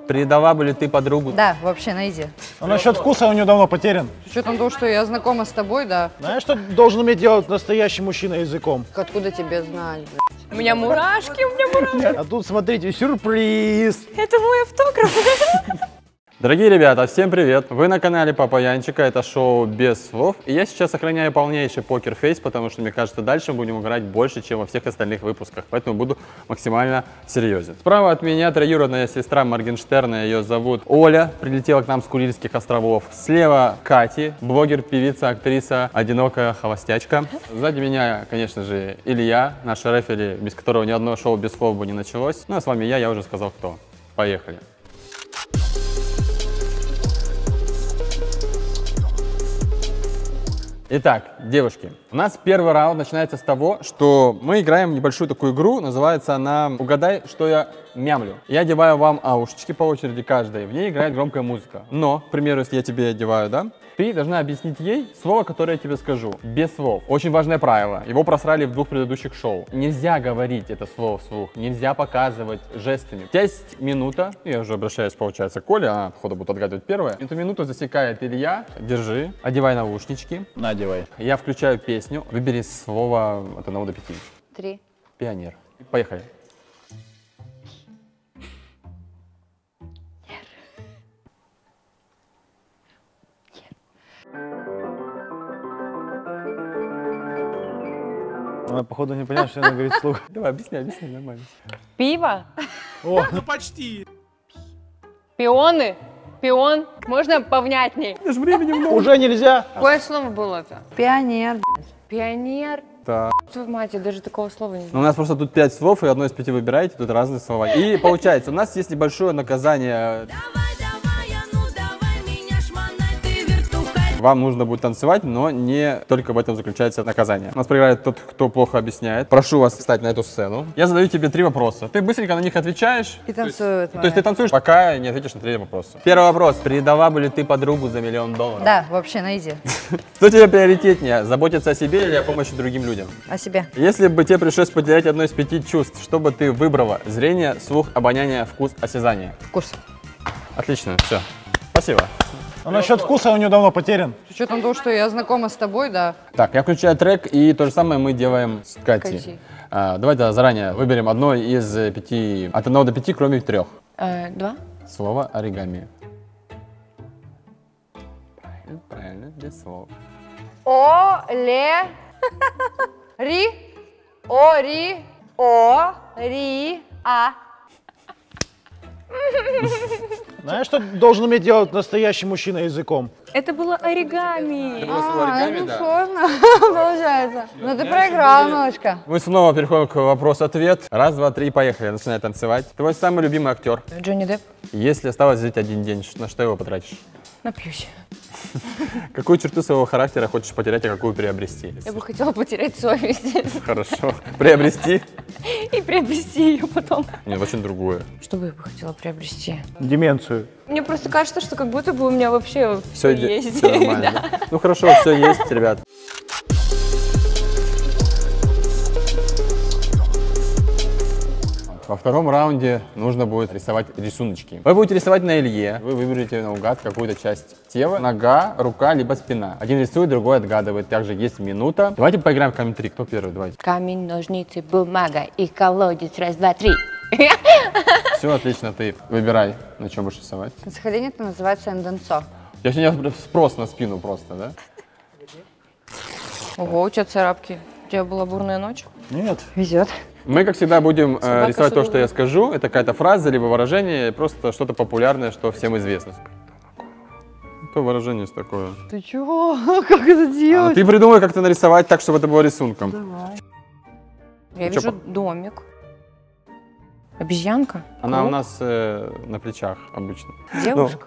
Предала бы ли ты подругу? Да, вообще, найди. А насчет вкуса у нее давно потерян. С учетом того, что я знакома с тобой, да. Знаешь, что должен уметь делать настоящий мужчина языком? Откуда тебе знать, блядь? У меня мурашки, у меня мурашки. А тут, смотрите, сюрприз. Это мой автограф. Дорогие ребята, всем привет! Вы на канале Папа Янчика, это шоу без слов. И я сейчас сохраняю полнейший покерфейс, потому что, мне кажется, дальше мы будем играть больше, чем во всех остальных выпусках. Поэтому буду максимально серьезен. Справа от меня троюродная сестра Моргенштерна, ее зовут Оля, прилетела к нам с Курильских островов. Слева Кати, блогер, певица, актриса, одинокая холостячка. Сзади меня, конечно же, Илья, наш рефери, без которого ни одно шоу без слов бы не началось. Ну а с вами я уже сказал кто. Поехали! Итак, девушки, у нас первый раунд начинается с того, что мы играем в небольшую такую игру, называется она «Угадай, что я мямлю». Я одеваю вам аушечки по очереди каждой, в ней играет громкая музыка. Но, к примеру, если я тебе одеваю, да, ты должна объяснить ей слово, которое я тебе скажу, без слов. Очень важное правило, его просрали в 2 предыдущих шоу. Нельзя говорить это слово вслух, нельзя показывать жестами. У тебя есть минута, я уже обращаюсь, получается, к Коле, она, походу, будет отгадывать первое. Эту минуту засекает Илья, держи, одевай наушнички. Надевай. Я включаю песню, выбери слово от 1 до 5. 3. Пионер. Поехали. Она, походу, не поняла, что она говорит вслух. Давай, объясняй, нормально. Пиво. О, Ну почти. Пионы. Пион. Можно повнятней? Даже времени много. уже нельзя. Какое слово было-то? Пионер. Пионер. Да. Твою мать, я даже такого слова не У знаю. нас просто тут 5 слов, и одно из 5 выбираете, тут разные слова. И получается, у нас есть небольшое наказание. Вам нужно будет танцевать, но не только в этом заключается наказание. У нас проиграет тот, кто плохо объясняет. Прошу вас встать на эту сцену. Я задаю тебе 3 вопроса. Ты быстренько на них отвечаешь. И танцуют. То есть ты танцуешь, пока не ответишь на 3 вопроса. Первый вопрос. Предала бы ли ты подругу за $1 миллион? Да, вообще, найди. Что тебе приоритетнее, заботиться о себе или о помощи другим людям? О себе. Если бы тебе пришлось потерять одно из 5 чувств, что бы ты выбрала? Зрение, слух, обоняние, вкус, осязание? Вкус. Отлично, все. Спасибо. А насчет вкуса у нее давно потерян. С учетом того, что я знакома с тобой, да. Так, я включаю трек, и то же самое мы делаем с Катей. Катей. Давайте заранее выберем одно из 5, от 1 до 5, кроме 3. 2. Слово оригами. Правильно, правильно, без слов. О-ле. Ри. О-ри. О-ри-а. Знаешь, что должен уметь делать настоящий мужчина языком? Это было оригами. Ну сложно, получается. Ну ты проиграл немножко. Мы снова переходим к вопрос-ответ. Раз, два, три, поехали. Начинай танцевать. Твой самый любимый актер. Джонни Депп. Если осталось жить один день, на что его потратишь? Напьюсь. Какую черту своего характера хочешь потерять, а какую приобрести? Я бы хотела потерять совесть. Хорошо. Приобрести? И приобрести ее потом. Нет, очень другое. Что бы я бы хотела приобрести? Деменцию. Мне просто кажется, что как будто бы у меня вообще Все есть. Все нормально. Да? Ну хорошо, все есть, ребят. Во втором раунде нужно будет рисовать рисуночки. Вы будете рисовать на Илье. Вы выберете наугад какую-то часть тела. Нога, рука, либо спина. Один рисует, другой отгадывает. Также есть минута. Давайте поиграем в камень-3. Кто первый? Давайте. Камень, ножницы, бумага и колодец. Раз, два, три. Все, отлично. Ты выбирай, на чем будешь рисовать. Сходение это называется энденцо. Я сегодня спрос на спину просто, да? Ого, у тебя царапки. У тебя была бурная ночь? Нет. Везет. Мы, как всегда, будем Собака рисовать то, что садовая. я скажу. Это какая-то фраза, либо выражение, просто что-то популярное, что всем известно. Какое выражение такое? Ты чего? Как это делать? Ты придумай, как-то нарисовать так, чтобы это было рисунком. Давай. Я Ну, чё, вижу домик. Обезьянка? Она у Клуб? нас на плечах обычно. Девушка,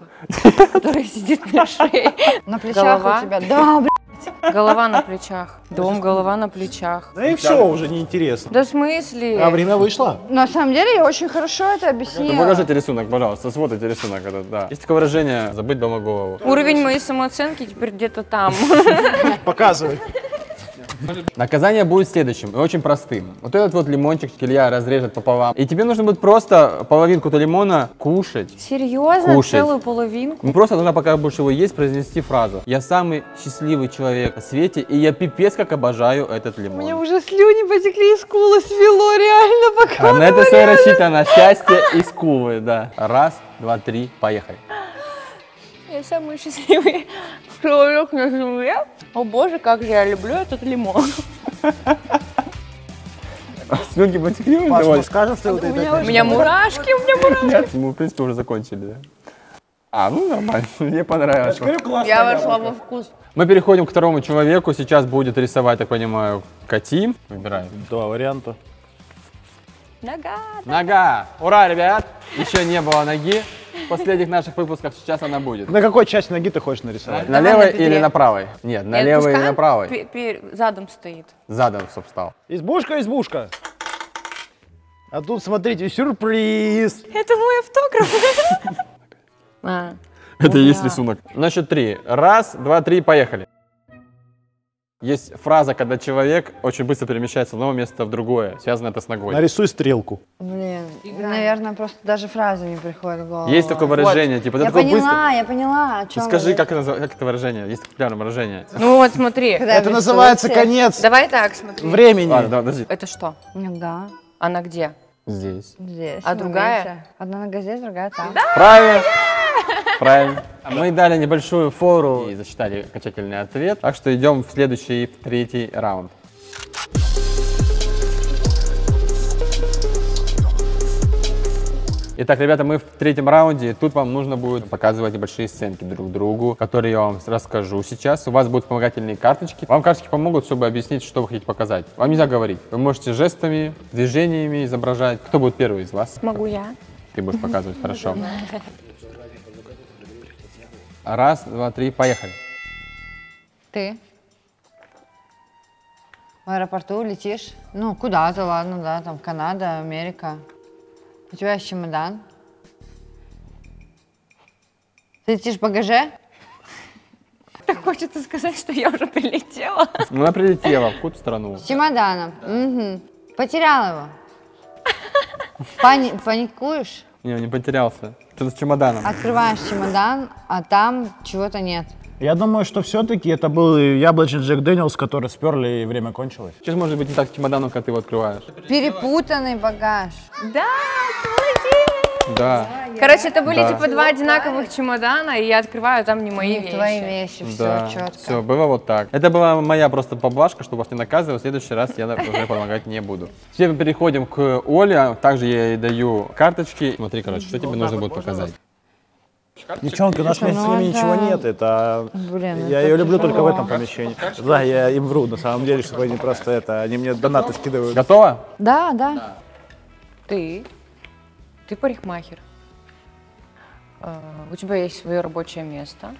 которая сидит на шее. На плечах Голова? у тебя. Да, блядь. Голова на плечах. Дом, голова на плечах. Да и все уже неинтересно. Да в смысле? А время вышло. На самом деле я очень хорошо это Ну, объяснила. покажите рисунок, пожалуйста, смотрите рисунок этот, да. Есть такое выражение «забыть дома голову». Уровень моей самооценки теперь где-то там. Показывай. Наказание будет следующим и очень простым. Вот этот вот лимончик Илья разрежет пополам. И тебе нужно будет просто половинку-то лимона кушать. Серьезно? Кушать. Целую половинку? Ну просто нужно, пока будешь его есть, произнести фразу. Я самый счастливый человек на свете, и я пипец как обожаю этот У меня лимон. уже слюни потекли, из скулы свело, реально, пока А на это все рассчитано. Счастье и скулы, да. Раз, два, три, поехали. Я самый счастливый человек на земле. О боже, как же я люблю этот лимон. Слюнки потекли Паш, уже? мы скажем, что вот У меня мурашки, у меня мурашки. Нет, мы в принципе уже закончили, да? А, ну нормально, мне понравилось. Я вошла во вкус. Мы переходим к второму человеку. Сейчас будет рисовать, так понимаю, Кати. Выбираем. Два варианта. Нога. Нога! Ура, ребят! Еще не было ноги. В последних наших выпусках сейчас она будет. На какой части ноги ты хочешь нарисовать? На Давай левой на бедре. или на правой? Нет, на левой или на правой. Задом стоит. Задом, стоп, встал. Избушка, избушка. А тут, смотрите, сюрприз. Это мой автограф. Это и есть рисунок. На счет три. Раз, два, три, поехали. Есть фраза, когда человек очень быстро перемещается с одного места в другое. Связано это с ногой. Нарисуй стрелку. Блин, наверное, просто даже фраза не приходит в голову. Есть такое выражение, типа, ты Я такой быстро... поняла, о чем Скажи, как это выражение? Есть популярное выражение. Ну вот смотри. Это называется конец Давай так, смотри. времени. Ладно, давай, подожди. Это что? Нога Она где? Здесь. здесь. А ну, другая? видите? Одна нога здесь, другая там. Правильно. Правильно. Мы дали небольшую фору и засчитали окончательный ответ. Так что идем в следующий, в третий раунд. Итак, ребята, мы в третьем раунде. Тут вам нужно будет показывать небольшие сценки друг другу, которые я вам расскажу сейчас. У вас будут вспомогательные карточки. Вам карточки помогут, чтобы объяснить, что вы хотите показать. Вам нельзя говорить. Вы можете жестами, движениями изображать. Кто будет первый из вас? Могу я. Ты будешь показывать, хорошо. Раз, два, три, поехали. Ты в аэропорту летишь, ну, куда-то, ладно, да, там Канада, Америка. У тебя есть чемодан. Ты летишь в багаже? Так хочется сказать, что я уже прилетела. Ну, она прилетела в какую-то страну. С чемоданом. Угу. Потерял его. Паникуешь? Не, он не потерялся. Что-то с чемоданом. Открываешь чемодан, а там чего-то нет. Я думаю, что все-таки это был яблочный Джек Дэниелс, который сперли и время кончилось. Сейчас может быть не так с чемоданом, как ты его открываешь. Перепутанный багаж. Да, молодец. Да, Короче, это были Да. типа два одинаковых чемодана, и я открываю, там не мои Не вещи. твои вещи, все да. четко. Все, было вот так. Это была моя просто поблажка, чтобы вас не наказывать. В следующий раз я уже помогать не буду. Теперь мы переходим к Оле. Также я ей даю карточки. Смотри, короче, что тебе нужно будет показать. Девчонка, у нас вместе с ними ничего нет. Это... Блин, Я это ее люблю тяжело. только в этом помещении. Да, я им вру, на самом деле, что они просто это, они мне донаты скидывают. Готова? Да, да. Ты парикмахер. У тебя есть свое рабочее место.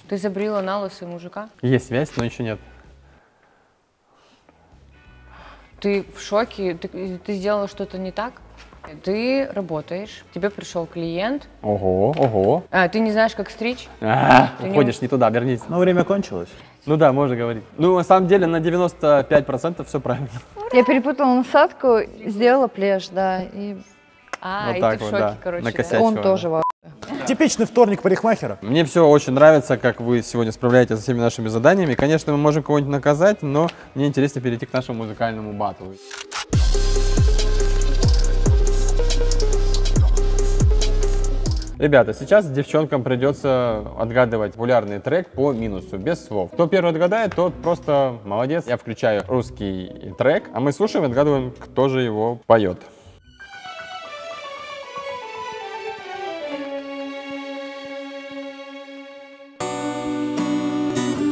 Ты забрила на лысый мужика. Есть связь, но еще нет. Ты в шоке, ты сделала что-то не так. Ты работаешь, тебе пришел клиент, Ого, ого. ты не знаешь, как стричь. Ты Уходишь не туда, вернись. Но время кончилось. Ну да, можно говорить. Ну, на самом деле, на 95% все правильно. Я перепутала насадку, сделала плешь, да. И Вот И так ты в вот, шоке, да. короче. Накосячила. он тоже во. Типичный вторник парикмахера. Мне все очень нравится, как вы сегодня справляетесь со всеми нашими заданиями. Конечно, мы можем кого-нибудь наказать, но мне интереснее перейти к нашему музыкальному батлу. Ребята, сейчас девчонкам придется отгадывать популярный трек по минусу, без слов. Кто первый отгадает, тот просто молодец. Я включаю русский трек, а мы слушаем и отгадываем, кто же его поет.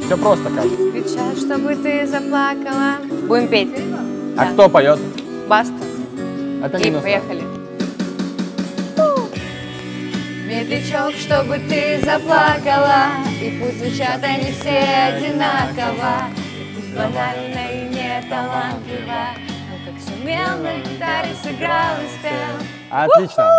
Все просто как. Кричат, чтобы ты заплакала. Будем петь. А кто поет? Баста. Это И минус. поехали. Медлячок, чтобы ты заплакала, и пусть звучат они все одинаково. И пусть банально и не талантливо, но как сумел на гитаре сыграл и спел. Отлично.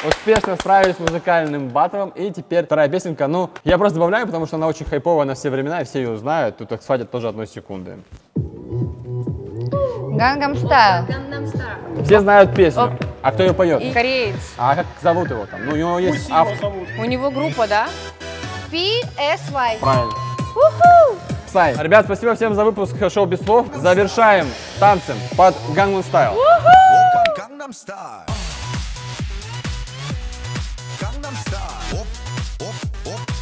Успешно справились с музыкальным баттлом. И теперь вторая песенка. Ну, я просто добавляю, потому что она очень хайповая на все времена, и все ее знают. Тут хватит тоже 1 секунды. Gangnam Style. Все знают песню. А кто ее поет? Кореец. А как зовут его там? Ну, у него есть автор. У него группа, да? PSY. Правильно. Сай. Ребят, спасибо всем за выпуск шоу без слов. Завершаем танцем под Gangnam Style. Gangnam Style. Gangnam Style. Op, op, op.